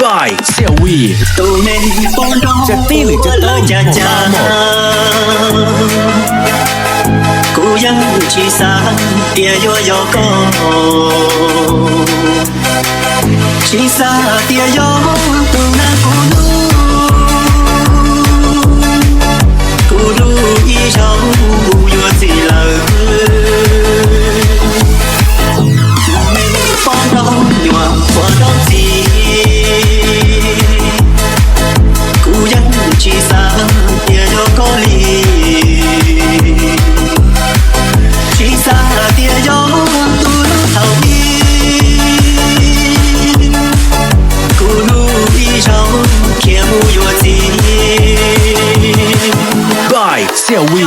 by เสี่ยววีจะตี้หรือจะต้มบอกมาหมดกูยังชีสาเตียโยโยโกชีสาเตียโยตูนากูรู้อีชาวยัวสิเลอไม่ฟ้องร้องยัวหัวร้องจีกูยังชีสาเตียโยโกลีชีสาเตียโยตูรู้เท่าดีกูรู้อีชาวเขียมูยัวจี by เสี่ยววี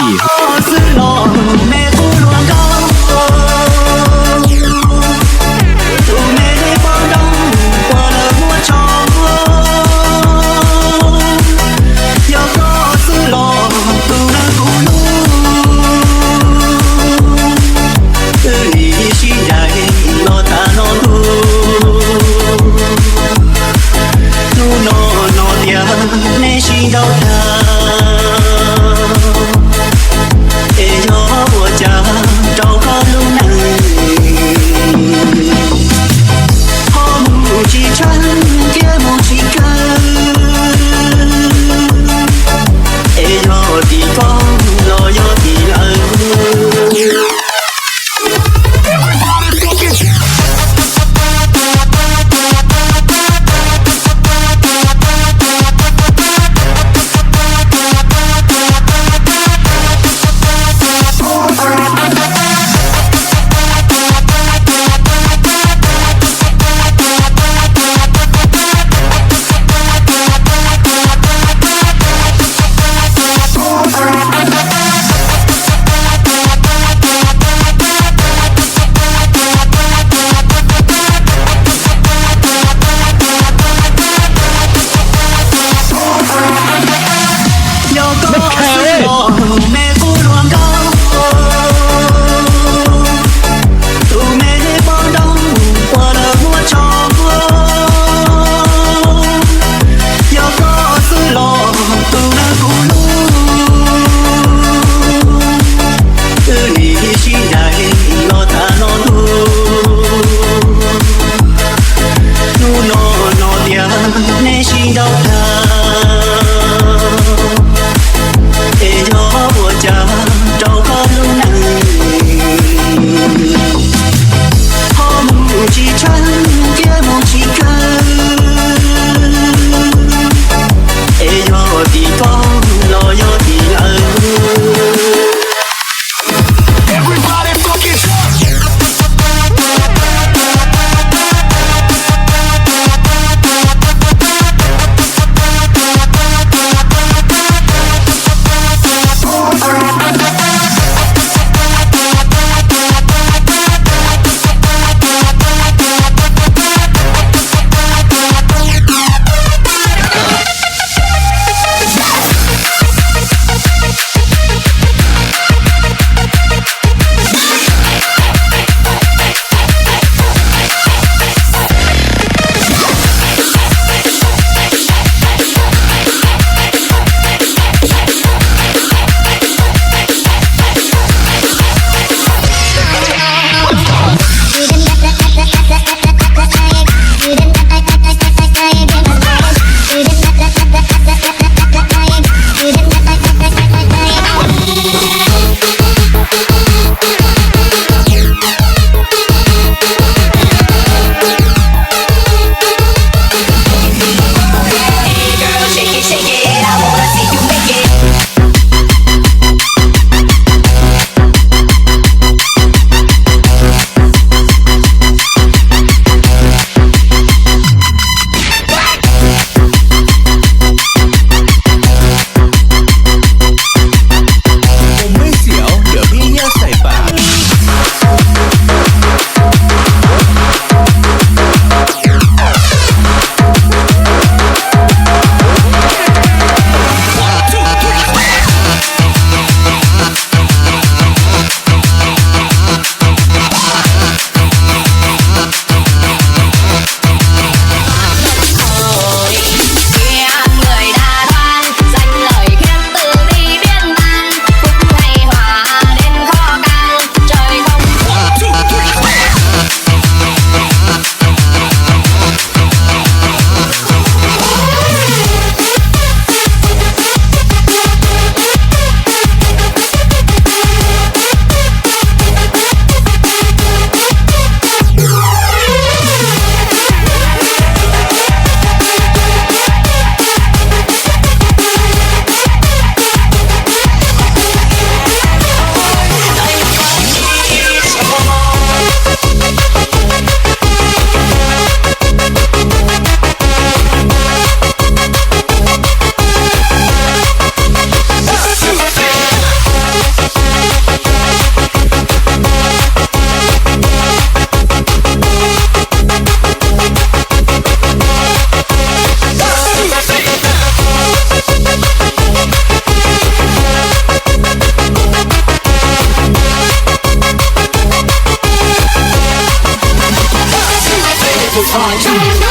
it was hard to.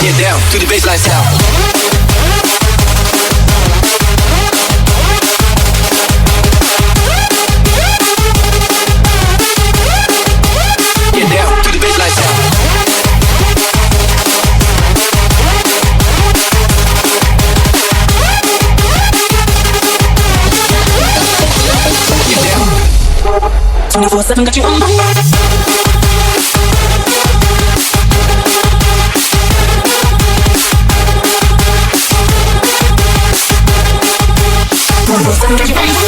Get down to the baseline sound. Get down to the baseline sound. Get down. 24/7 got you on. Get